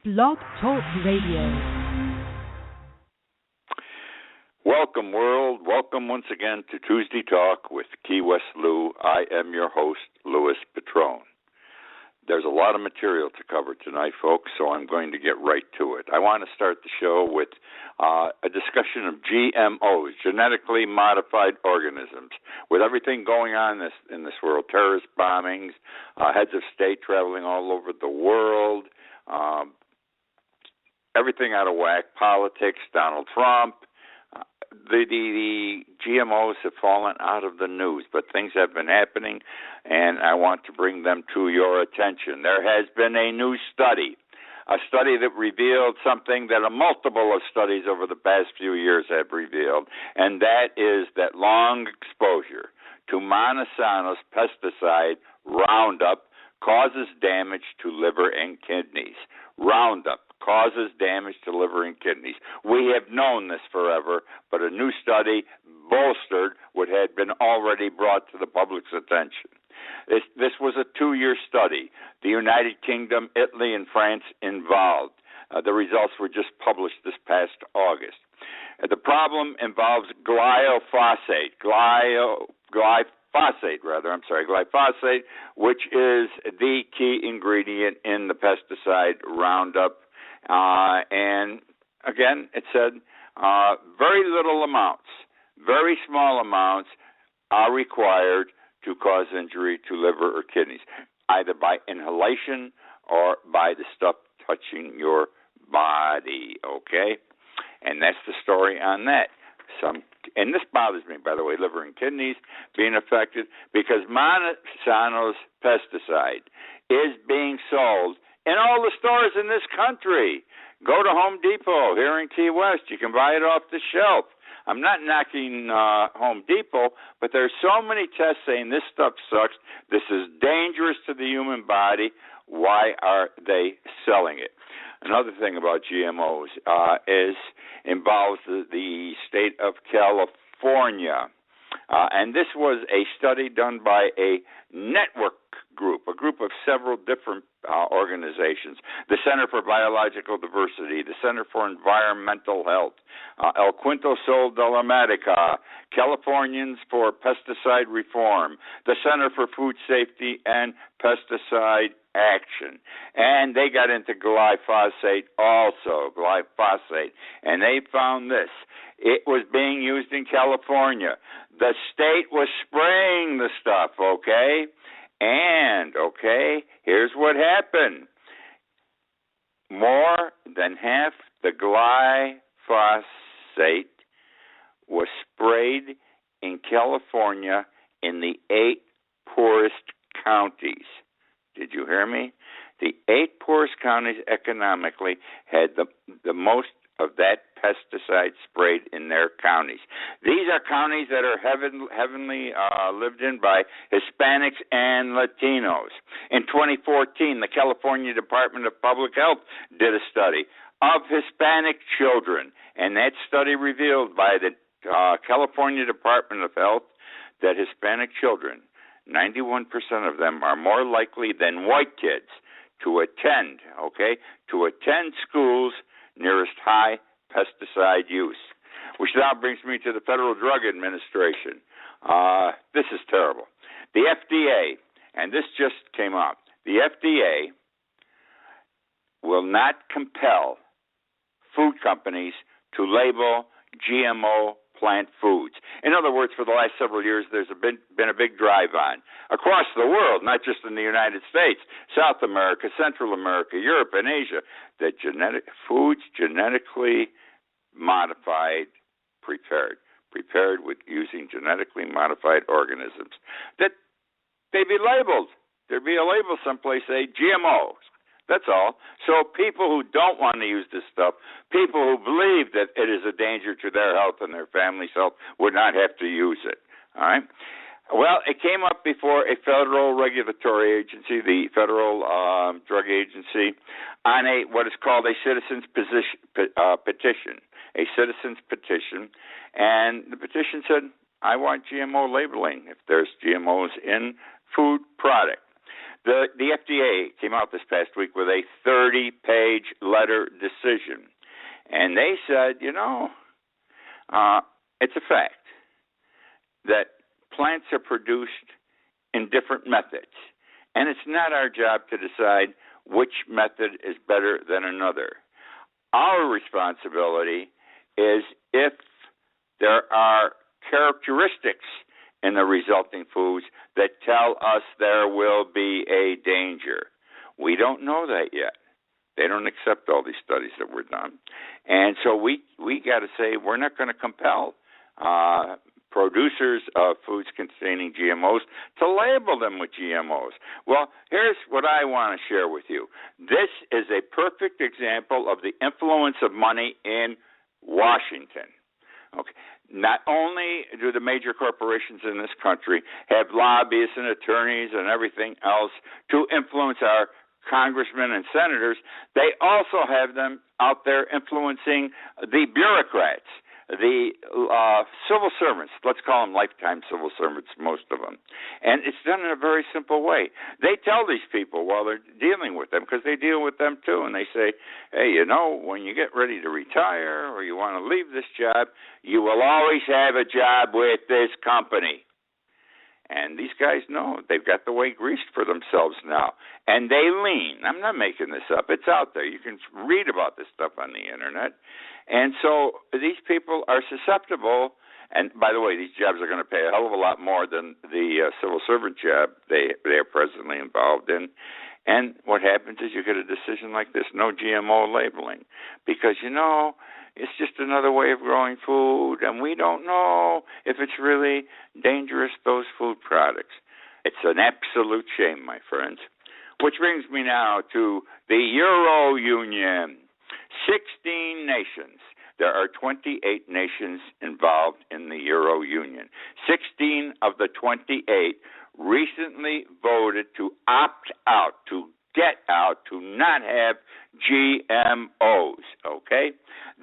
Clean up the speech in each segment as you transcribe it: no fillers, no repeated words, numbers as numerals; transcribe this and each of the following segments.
Blog Talk Radio. Welcome, world. Welcome once again to Tuesday Talk with Key West Lou. I am your host, Louis Petrone. There's a lot of material to cover tonight, folks, so I'm going to get right to it. I want to start the show with a discussion of GMO'S, genetically modified organisms. With everything going on in this world, terrorist bombings, heads of state traveling all over the world, everything out of whack, politics, Donald Trump, the GMO'S have fallen out of the news, but things have been happening, and I want to bring them to your attention. There has been a new study, a study that revealed something that a multiple of studies over the past few years have revealed, and that is that long exposure to Monsanto's pesticide Roundup causes damage to liver and kidneys. Roundup causes damage to liver and kidneys. We have known this forever, but a new study bolstered what had been already brought to the public's attention. This was a 2-year study. The United Kingdom, Italy, and France involved. The results were just published this past August. The problem involves glyphosate, which is the key ingredient in the pesticide Roundup. And again, it said very little amounts, very small amounts are required to cause injury to liver or kidneys, either by inhalation or by the stuff touching your body, okay? And that's the story on that. And this bothers me, by the way, liver and kidneys being affected, because Monsanto's pesticide is being sold in all the stores in this country. Go to Home Depot here in Key West. You can buy it off the shelf. I'm not knocking Home Depot, but there's so many tests saying this stuff sucks. This is dangerous to the human body. Why are they selling it? Another thing about GMOs involves the state of California. And this was a study done by a network group, a group of several different organizations. The Center for Biological Diversity, the Center for Environmental Health, El Quinto Sol de la Medica, Californians for Pesticide Reform, the Center for Food Safety and Pesticide Action. And they got into glyphosate also, and they found this. It was being used in California. The state was spraying the stuff, okay? And, here's what happened. More than half the glyphosate was sprayed in California in the 8 poorest counties. Did you hear me? The 8 poorest counties economically had the most of that pesticide sprayed in their counties. These are counties that are heavily lived in by Hispanics and Latinos. In 2014, the California Department of Public Health did a study of Hispanic children, and that study revealed by the California Department of Health that Hispanic children, 91% of them, are more likely than white kids to attend schools nearest high pesticide use. Which now brings me to the Federal Drug Administration. This is terrible. The FDA, and this just came up, the FDA will not compel food companies to label GMO plant foods. In other words, for the last several years, there's been a big drive on across the world, not just in the United States, South America, Central America, Europe, and Asia, that foods genetically modified, prepared with using genetically modified organisms, that they be labeled. There be a label someplace say GMOs. That's all. So people who don't want to use this stuff, people who believe that it is a danger to their health and their family's health, would not have to use it. All right? Well, it came up before a federal regulatory agency, the Federal Drug Agency, on what is called a citizen's petition, and the petition said, I want GMO labeling if there's GMOs in food product. The FDA came out this past week with a 30-page letter decision, and they said, it's a fact that plants are produced in different methods, and it's not our job to decide which method is better than another. Our responsibility is if there are characteristics in the resulting foods that tell us there will be a danger. We don't know that yet. They don't accept all these studies that were done. And so we got to say we're not going to compel producers of foods containing GMOs to label them with GMOs. Well, here's what I want to share with you. This is a perfect example of the influence of money in Washington. Okay. Not only do the major corporations in this country have lobbyists and attorneys and everything else to influence our congressmen and senators, they also have them out there influencing the bureaucrats, the civil servants. Let's call them lifetime civil servants, most of them. And it's done in a very simple way. They tell these people while they're dealing with them, because they deal with them too, and they say, hey, when you get ready to retire or you want to leave this job, you will always have a job with this company. And these guys know they've got the way greased for themselves now. And they lean. I'm not making this up. It's out there. You can read about this stuff on the Internet. And so these people are susceptible. And by the way, these jobs are going to pay a hell of a lot more than the civil servant job they are presently involved in. And what happens is you get a decision like this, no GMO labeling. Because, it's just another way of growing food, and we don't know if it's really dangerous, those food products. It's an absolute shame, my friends. Which brings me now to the Euro Union. 16 nations. There are 28 nations involved in the Euro Union. 16 of the 28 recently voted to opt out, to get out, to not have GMOs, okay?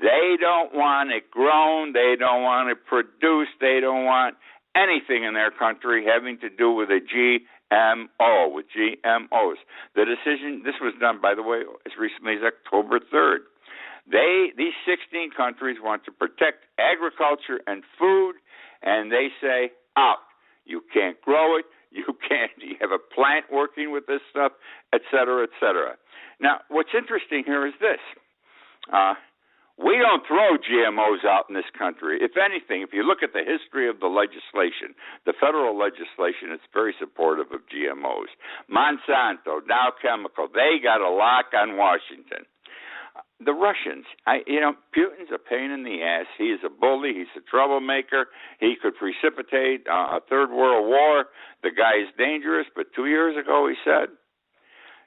They don't want it grown. They don't want it produced. They don't want anything in their country having to do with a GMO, with GMOs. The decision, this was done, by the way, as recently as October 3rd. These 16 countries want to protect agriculture and food, and they say, out. You can't grow it. You have a plant working with this stuff, et cetera, et cetera. Now, what's interesting here is this. We don't throw GMOs out in this country. If anything, if you look at the history of the legislation, the federal legislation, it's very supportive of GMOs. Monsanto, Dow Chemical, they got a lock on Washington. The Russians, Putin's a pain in the ass. He is a bully. He's a troublemaker. He could precipitate a third world war. The guy is dangerous. But 2 years ago he said,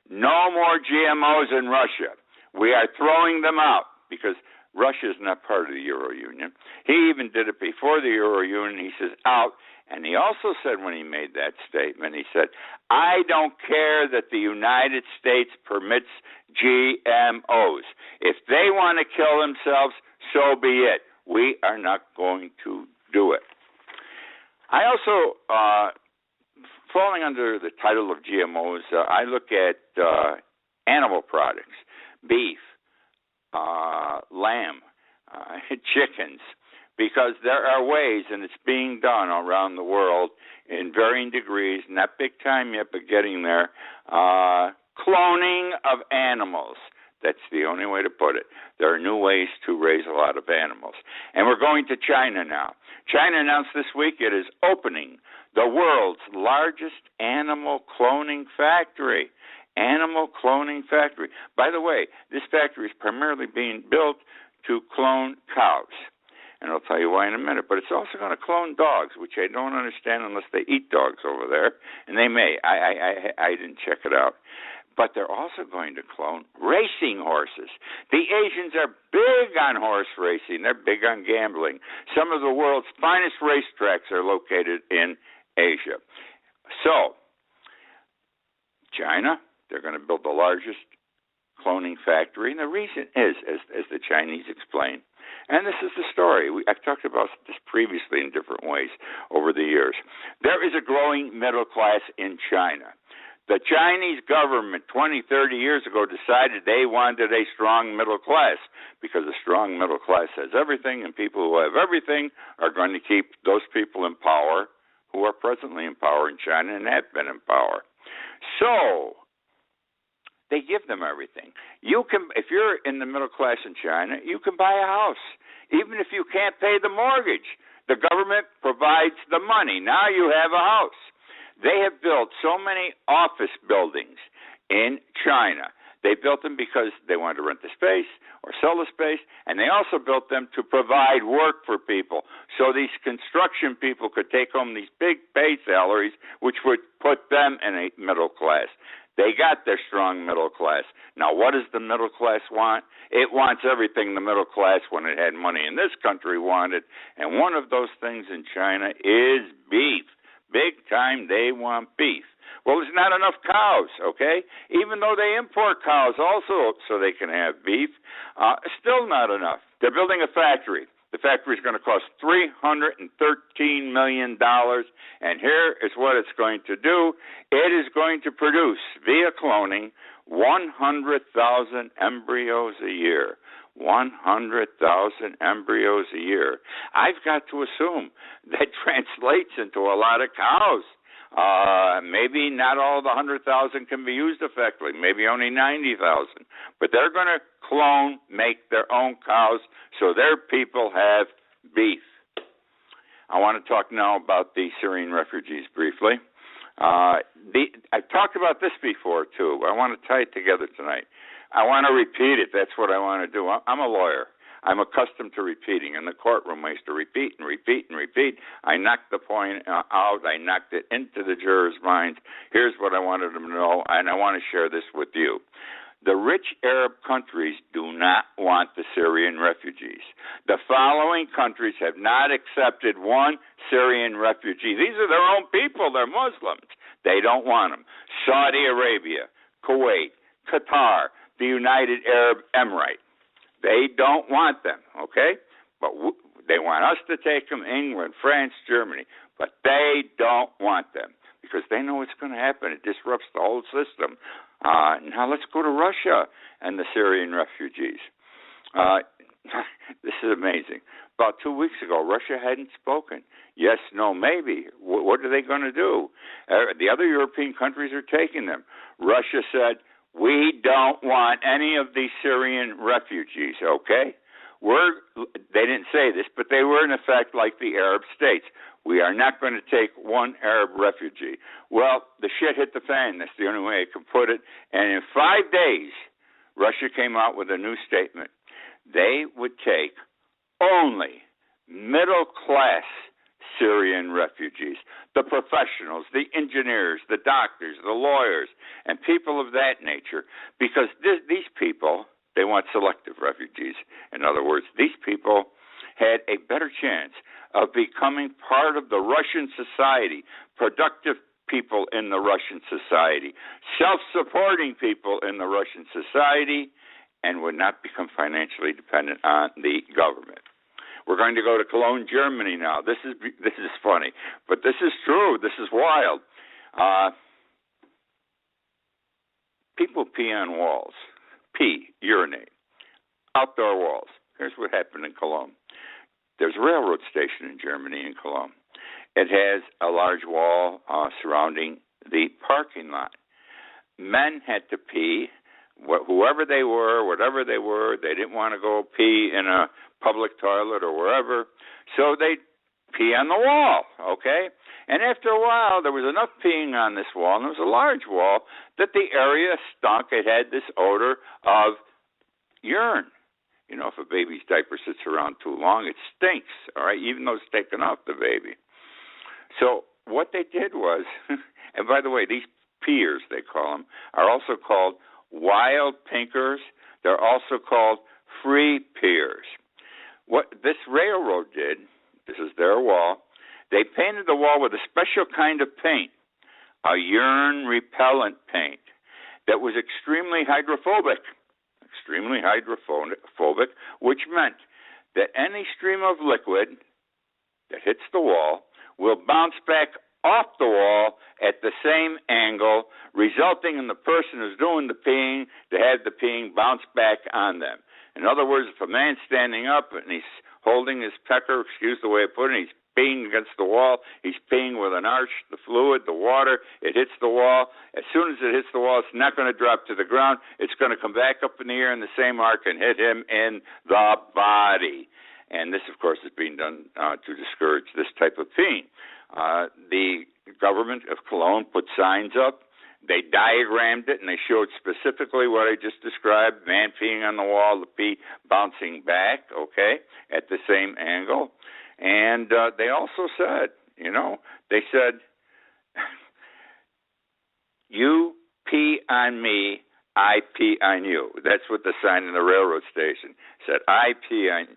no more GMOs in Russia. We are throwing them out because Russia is not part of the Euro Union. He even did it before the Euro Union. He says out. And he also said when he made that statement, he said, I don't care that the United States permits GMOs. If they want to kill themselves, so be it. We are not going to do it. I also, falling under the title of GMOs, I look at animal products, beef, lamb, chickens, because there are ways, and it's being done around the world in varying degrees, not big time yet, but getting there, cloning of animals. That's the only way to put it. There are new ways to raise a lot of animals. And we're going to China now. China announced this week it is opening the world's largest animal cloning factory. Animal cloning factory. By the way, this factory is primarily being built to clone cows. And I'll tell you why in a minute. But it's also going to clone dogs, which I don't understand unless they eat dogs over there. And they may. I didn't check it out. But they're also going to clone racing horses. The Asians are big on horse racing. They're big on gambling. Some of the world's finest racetracks are located in Asia. So, China, they're going to build the largest cloning factory. And the reason is, as the Chinese explain, and this is the story. I've talked about this previously in different ways over the years. There is a growing middle class in China. The Chinese government 20, 30 years ago decided they wanted a strong middle class because a strong middle class has everything, and people who have everything are going to keep those people in power who are presently in power in China and have been in power. So they give them everything. You can, if you're in the middle class in China, you can buy a house, even if you can't pay the mortgage. The government provides the money. Now you have a house. They have built so many office buildings in China. They built them because they wanted to rent the space or sell the space, and they also built them to provide work for people. So these construction people could take home these big pay salaries, which would put them in a middle class. They got their strong middle class. Now, what does the middle class want? It wants everything the middle class, when it had money in this country, wanted. And one of those things in China is beef. Big time, they want beef. Well, there's not enough cows, okay? Even though they import cows also so they can have beef, still not enough. They're building a factory. The factory is going to cost $313 million, and here is what it's going to do. It is going to produce, via cloning, 100,000 embryos a year. 100,000 embryos a year. I've got to assume that translates into a lot of cows. Maybe not all the 100,000 can be used effectively. Maybe only 90,000. But they're going to clone, make their own cows, so their people have beef. I want to talk now about the Syrian refugees briefly. I've talked about this before, too, but I want to tie it together tonight. I want to repeat it. That's what I want to do. I'm a lawyer. I'm accustomed to repeating. In the courtroom, I used to repeat and repeat and repeat. I knocked the point out. I knocked it into the jurors' minds. Here's what I wanted them to know, and I want to share this with you. The rich Arab countries do not want the Syrian refugees. The following countries have not accepted one Syrian refugee. These are their own people. They're Muslims. They don't want them. Saudi Arabia, Kuwait, Qatar, the United Arab Emirates. They don't want them, okay? But they want us to take them, England, France, Germany. But they don't want them because they know what's going to happen. It disrupts the whole system. Now let's go to Russia and the Syrian refugees. This is amazing. About 2 weeks ago, Russia hadn't spoken. Yes, no, maybe. What are they going to do? The other European countries are taking them. Russia said, we don't want any of these Syrian refugees, okay? They didn't say this, but they were in effect like the Arab states. We are not going to take one Arab refugee. Well, the shit hit the fan. That's the only way I can put it. And in 5 days, Russia came out with a new statement. They would take only middle-class Syrian refugees, the professionals, the engineers, the doctors, the lawyers, and people of that nature, because these people, they want selective refugees. In other words, these people had a better chance of becoming part of the Russian society, productive people in the Russian society, self-supporting people in the Russian society, and would not become financially dependent on the government. We're going to go to Cologne, Germany now. This is funny, but this is true. This is wild. People pee on walls. Urinate. Outdoor walls. Here's what happened in Cologne. There's a railroad station in Germany, in Cologne. It has a large wall surrounding the parking lot. Men had to pee. Whoever they were, whatever they were, they didn't want to go pee in a public toilet or wherever, so they'd pee on the wall, okay? And after a while, there was enough peeing on this wall, and it was a large wall, that the area stunk. It had this odor of urine. You know, if a baby's diaper sits around too long, it stinks, all right, even though it's taken off the baby. So what they did was, and by the way, these peers, they call them, are also called wild pinkers. They're also called free peers. What this railroad did, this is their wall, they painted the wall with a special kind of paint, a urine-repellent paint that was extremely hydrophobic, which meant that any stream of liquid that hits the wall will bounce back off the wall at the same angle, resulting in the person who's doing the peeing to have the peeing bounce back on them. In other words, if a man's standing up and he's holding his pecker, excuse the way I put it, he's peeing against the wall, he's peeing with an arch, the fluid, the water, it hits the wall. As soon as it hits the wall, it's not going to drop to the ground. It's going to come back up in the air in the same arc and hit him in the body. And this, of course, is being done to discourage this type of peeing. The government of Cologne put signs up. They diagrammed it, and they showed specifically what I just described, man peeing on the wall, the pee bouncing back, okay, at the same angle. And they also said, they said, you pee on me, I pee on you. That's what the sign in the railroad station said.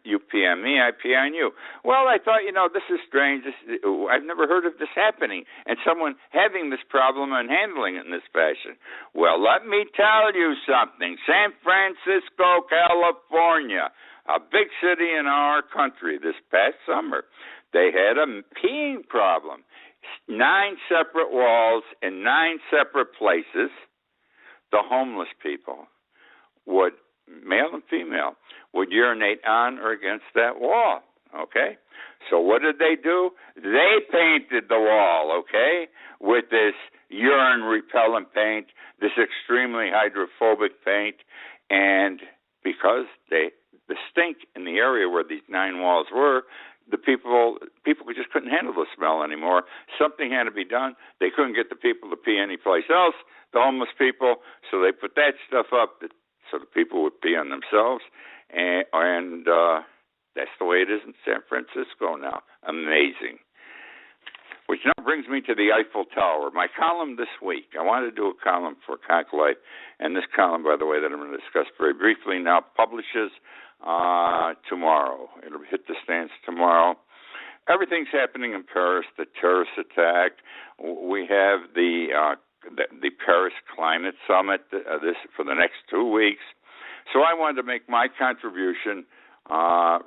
You pee on me, I pee on you. Well, I thought, this is strange. I've never heard of this happening, and someone having this problem and handling it in this fashion. Well, let me tell you something. San Francisco, California, a big city in our country, this past summer, they had a peeing problem. 9 separate walls in 9 separate places. The homeless people would, male and female, would urinate on or against that wall, okay? So what did they do? They painted the wall, okay, with this urine-repellent paint, this extremely hydrophobic paint, and because the stink in the area where these 9 walls were, the people just couldn't handle the smell anymore. Something had to be done. They couldn't get the people to pee anyplace else, the homeless people, so they put that stuff up so the people would pee on themselves, and that's the way it is in San Francisco now. Amazing. Which now brings me to the Eiffel Tower. My column this week, I wanted to do a column for Conch Life, and this column, by the way, that I'm going to discuss very briefly now, publishes tomorrow. It'll hit the stands tomorrow. Everything's happening in Paris. The terrorist attack. We have the Paris Climate Summit this for the next 2 weeks. So I wanted to make my contribution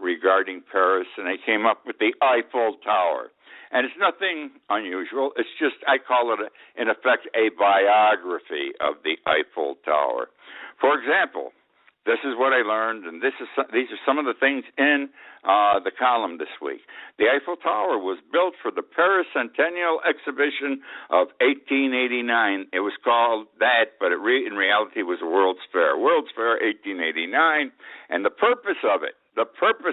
regarding Paris, and I came up with the Eiffel Tower. And it's nothing unusual. It's just, I call it, in effect, a biography of the Eiffel Tower. For example, this is what I learned, and these are some of the things in the column this week. The Eiffel Tower was built for the Paris Centennial Exhibition of 1889. It was called that, but in reality it was a World's Fair. World's Fair 1889, and the purpose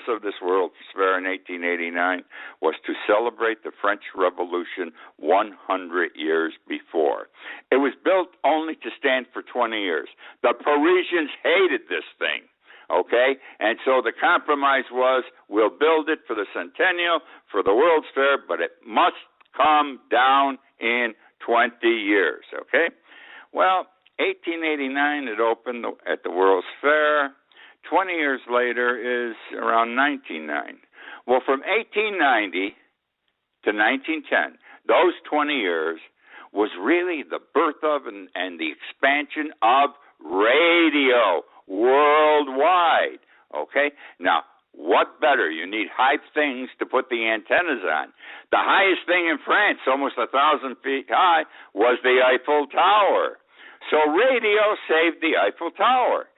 of this World's Fair in 1889 was to celebrate the French Revolution 100 years before. It was built only to stand for 20 years. The Parisians hated this thing, okay? And so the compromise was, we'll build it for the Centennial, for the World's Fair, but it must come down in 20 years, okay? Well, 1889 it opened at the World's Fair. 20 years later is around 1909. Well, from 1890 to 1910, those 20 years was really the birth of and the expansion of radio worldwide, okay? Now, what better? You need high things to put the antennas on. The highest thing in France, almost 1,000 feet high, was the Eiffel Tower. So radio saved the Eiffel Tower.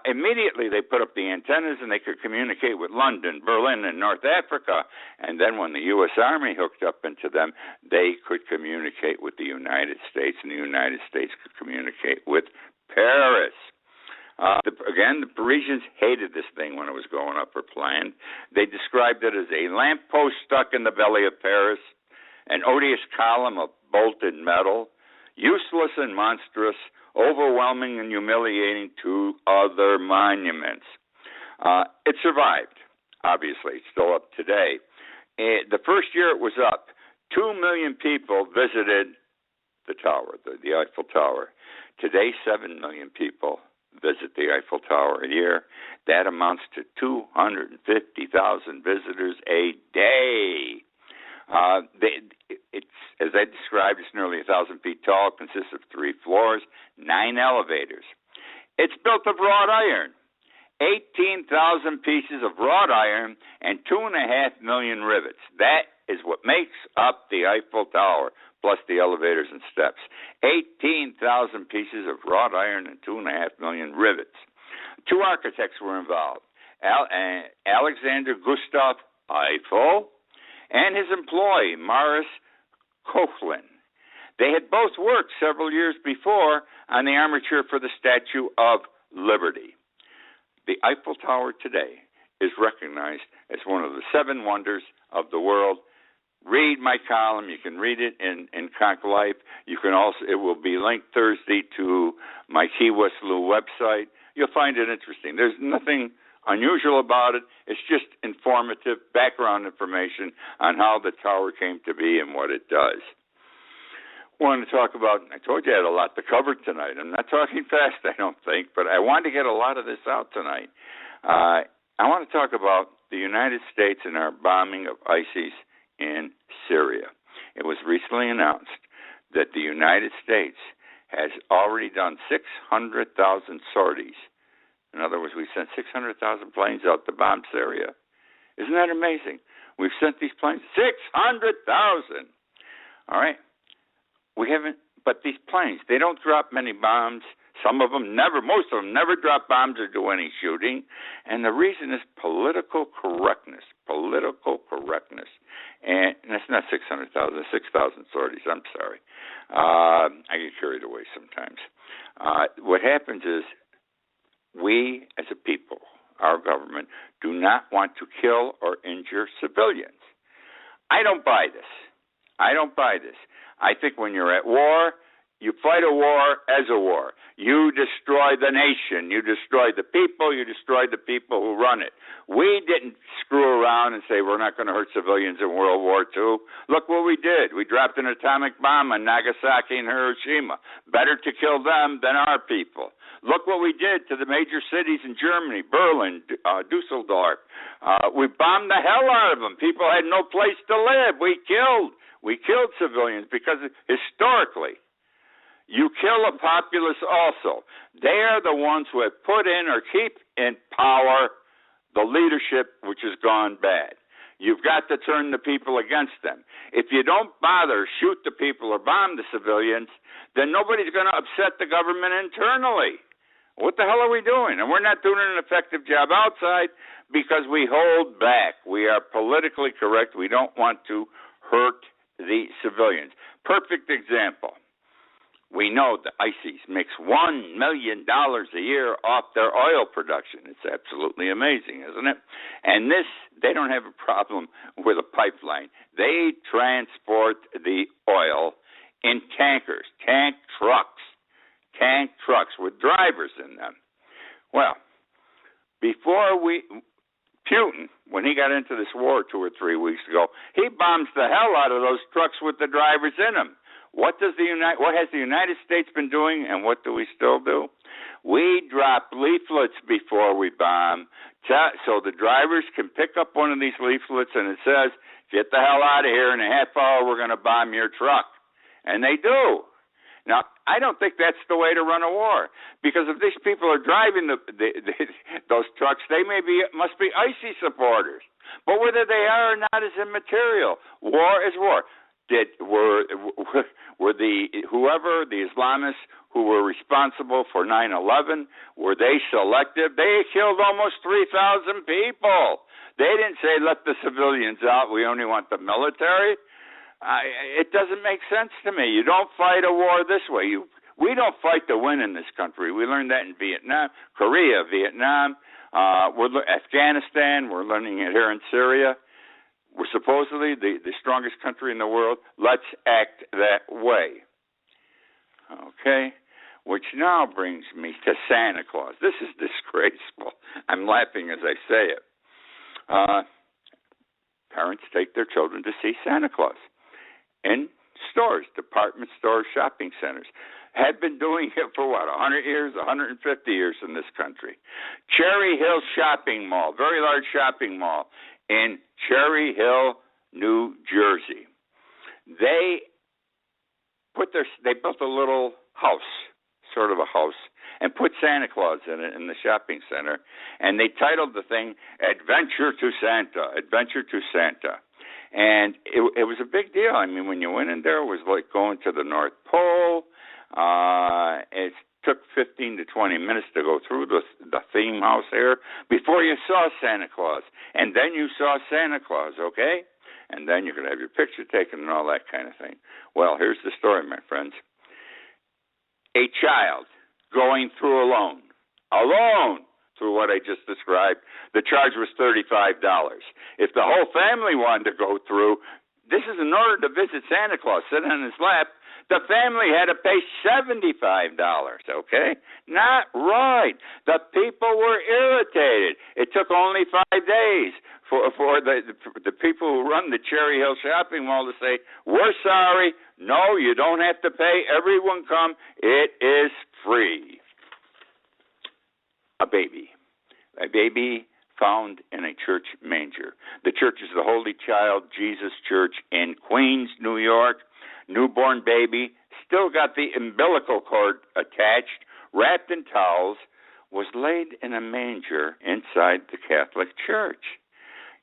Immediately they put up the antennas and they could communicate with London, Berlin, and North Africa. And then when the U.S. Army hooked up into them, they could communicate with the United States, and the United States could communicate with Paris. Again, the Parisians hated this thing when it was going up or planned. They described it as a lamppost stuck in the belly of Paris, an odious column of bolted metal, useless and monstrous, overwhelming and humiliating to other monuments. It survived, obviously. It's still up today. The first year it was up, 2 million people visited the tower, the Eiffel Tower. Today, 7 million people visit the Eiffel Tower a year. That amounts to 250,000 visitors a day. It's, as I described, it's nearly 1,000 feet tall, consists of 3 floors, 9 elevators. It's built of wrought iron, 18,000 pieces of wrought iron, and 2.5 million rivets. That is what makes up the Eiffel Tower, plus the elevators and steps. 18,000 pieces of wrought iron and 2.5 million rivets. 2 architects were involved, Alexander Gustav Eiffel and his employee, Maurice Koechlin. They had both worked several years before on the armature for the Statue of Liberty. The Eiffel Tower today is recognized as one of the 7 wonders of the world. Read my column. You can read it in Conch Life. You can also, it will be linked Thursday to my Key West Lou website. You'll find it interesting. There's nothing unusual about it. It's just informative background information on how the tower came to be and what it does. I want to talk about, I told you I had a lot to cover tonight. I'm not talking fast, I don't think, but I wanted to get a lot of this out tonight. I want to talk about the United States and our bombing of ISIS in Syria. It was recently announced that the United States has already done 600,000 sorties. In other words, we sent 600,000 planes out to bomb Syria. Isn't that amazing? We've sent these planes, 600,000. All right. We haven't, but these planes, they don't drop many bombs. Some of them never, most of them never drop bombs or do any shooting. And the reason is political correctness. And that's not 600,000, 6,000 sorties. I'm sorry. I get carried away sometimes. What happens is we as a people, our government, do not want to kill or injure civilians. I don't buy this. I think when you're at war, you fight a war as a war. You destroy the nation. You destroy the people. You destroy the people who run it. We didn't screw around and say we're not going to hurt civilians in World War II. Look what we did. We dropped an atomic bomb on Nagasaki and Hiroshima. Better to kill them than our people. Look what we did to the major cities in Germany, Berlin, Dusseldorf. We bombed the hell out of them. People had no place to live. We killed civilians because historically, you kill a populace also. They are the ones who have put in or keep in power the leadership which has gone bad. You've got to turn the people against them. If you don't bother, shoot the people or bomb the civilians, then nobody's going to upset the government internally. What the hell are we doing? And we're not doing an effective job outside because we hold back. We are politically correct. We don't want to hurt the civilians. Perfect example. We know that ISIS makes $1 million a year off their oil production. It's absolutely amazing, isn't it? And this, they don't have a problem with a pipeline. They transport the oil in tankers, tank trucks with drivers in them. Well, Putin, when he got into this war 2 or 3 weeks ago, he bombs the hell out of those trucks with the drivers in them. What has the United States been doing, and what do we still do? We drop leaflets before we bomb, so the drivers can pick up one of these leaflets, and it says, "Get the hell out of here! In a half hour, we're going to bomb your truck," and they do. Now, I don't think that's the way to run a war, because if these people are driving those trucks, they must be ISIS supporters. But whether they are or not is immaterial. War is war. Were the Islamists who were responsible for 9/11, were they selective? They killed almost 3,000 people. They didn't say let the civilians out. We only want the military. It doesn't make sense to me. You don't fight a war this way. We don't fight to win in this country. We learned that in Vietnam, Korea, Vietnam, Afghanistan. We're learning it here in Syria. We're supposedly the strongest country in the world. Let's act that way. Okay? Which now brings me to Santa Claus. This is disgraceful. I'm laughing as I say it. Parents take their children to see Santa Claus in stores, department stores, shopping centers. Had been doing it for 100 years, 150 years in this country. Cherry Hill Shopping Mall, very large shopping mall in Cherry Hill, New Jersey. They built a little house, sort of a house, and put Santa Claus in it in the shopping center, and they titled the thing Adventure to Santa, Adventure to Santa. And it was a big deal. I mean, when you went in there, it was like going to the North Pole. It took 15 to 20 minutes to go through the theme house there before you saw Santa Claus. And then you saw Santa Claus, okay? And then you could have your picture taken and all that kind of thing. Well, here's the story, my friends. A child going through alone through what I just described, the charge was $35. If the whole family wanted to go through, this is in order to visit Santa Claus, sit on his lap, the family had to pay $75, okay? Not right. The people were irritated. It took only 5 days for the people who run the Cherry Hill Shopping Mall to say, we're sorry, no, you don't have to pay, everyone come, it is free. A baby found in a church manger. The church is the Holy Child Jesus Church in Queens, New York. Newborn baby, still got the umbilical cord attached, wrapped in towels, was laid in a manger inside the Catholic Church.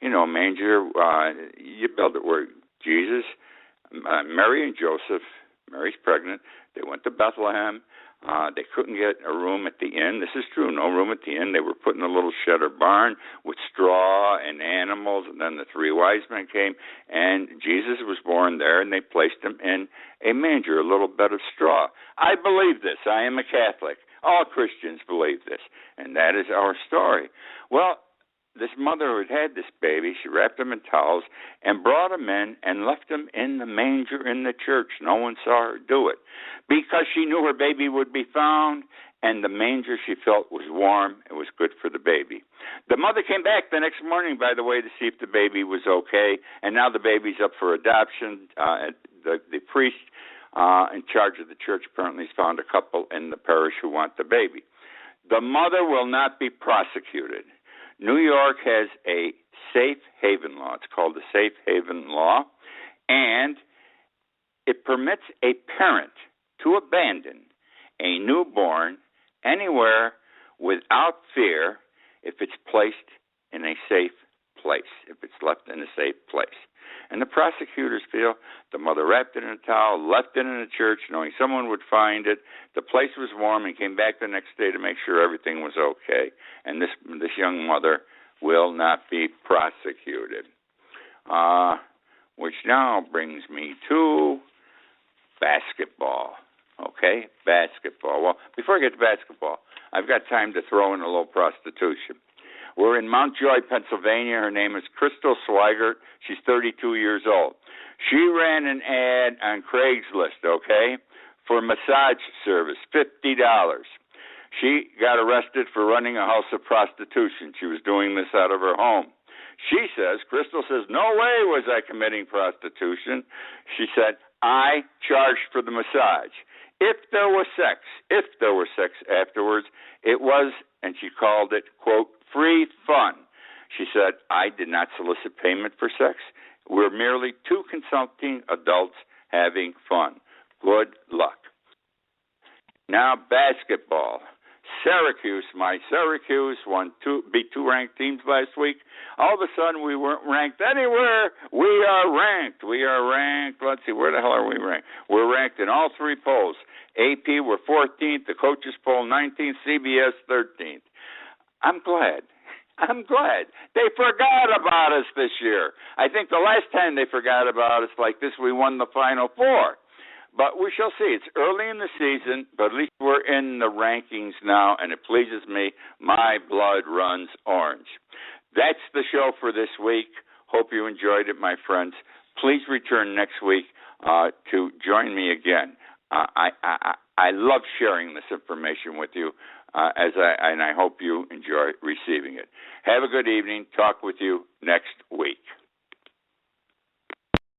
You know, manger, you build it where Jesus, Mary and Joseph, Mary's pregnant, they went to Bethlehem. They couldn't get a room at the inn. This is true, no room at the inn. They were put in a little shed or barn with straw and animals, and then the 3 wise men came, and Jesus was born there, and they placed him in a manger, a little bed of straw. I believe this. I am a Catholic. All Christians believe this, and that is our story. Well, this mother who had this baby, she wrapped him in towels and brought him in and left him in the manger in the church. No one saw her do it because she knew her baby would be found, and the manger she felt was warm. It was good for the baby. The mother came back the next morning, by the way, to see if the baby was okay, and now the baby's up for adoption. The priest in charge of the church apparently has found a couple in the parish who want the baby. The mother will not be prosecuted. New York has a safe haven law. It's called the Safe Haven Law, and it permits a parent to abandon a newborn anywhere without fear if it's placed in a safe place, if it's left in a safe place. And the prosecutors feel the mother wrapped it in a towel, left it in a church, knowing someone would find it. The place was warm, and came back the next day to make sure everything was okay. And this young mother will not be prosecuted. Which now brings me to basketball. Okay, basketball. Well, before I get to basketball, I've got time to throw in a little prostitution. We're in Mount Joy, Pennsylvania. Her name is Crystal Swigert. She's 32 years old. She ran an ad on Craigslist, okay, for massage service, $50. She got arrested for running a house of prostitution. She was doing this out of her home. She says, Crystal says, no way was I committing prostitution. She said, I charged for the massage. If there was sex afterwards, it was, and she called it, quote, free fun. She said, I did not solicit payment for sex. We're merely 2 consulting adults having fun. Good luck. Now, basketball. My Syracuse beat 2 ranked teams last week. All of a sudden, we weren't ranked anywhere. We are ranked. Let's see, where the hell are we ranked? We're ranked in all 3 polls. AP, we're 14th. The coaches poll, 19th. CBS, 13th. I'm glad. They forgot about us this year. I think the last time they forgot about us like this, we won the Final 4. But we shall see. It's early in the season, but at least we're in the rankings now, and it pleases me. My blood runs orange. That's the show for this week. Hope you enjoyed it, my friends. Please return next week to join me again. I love sharing this information with you, and I hope you enjoy receiving it. Have a good evening. Talk with you next week.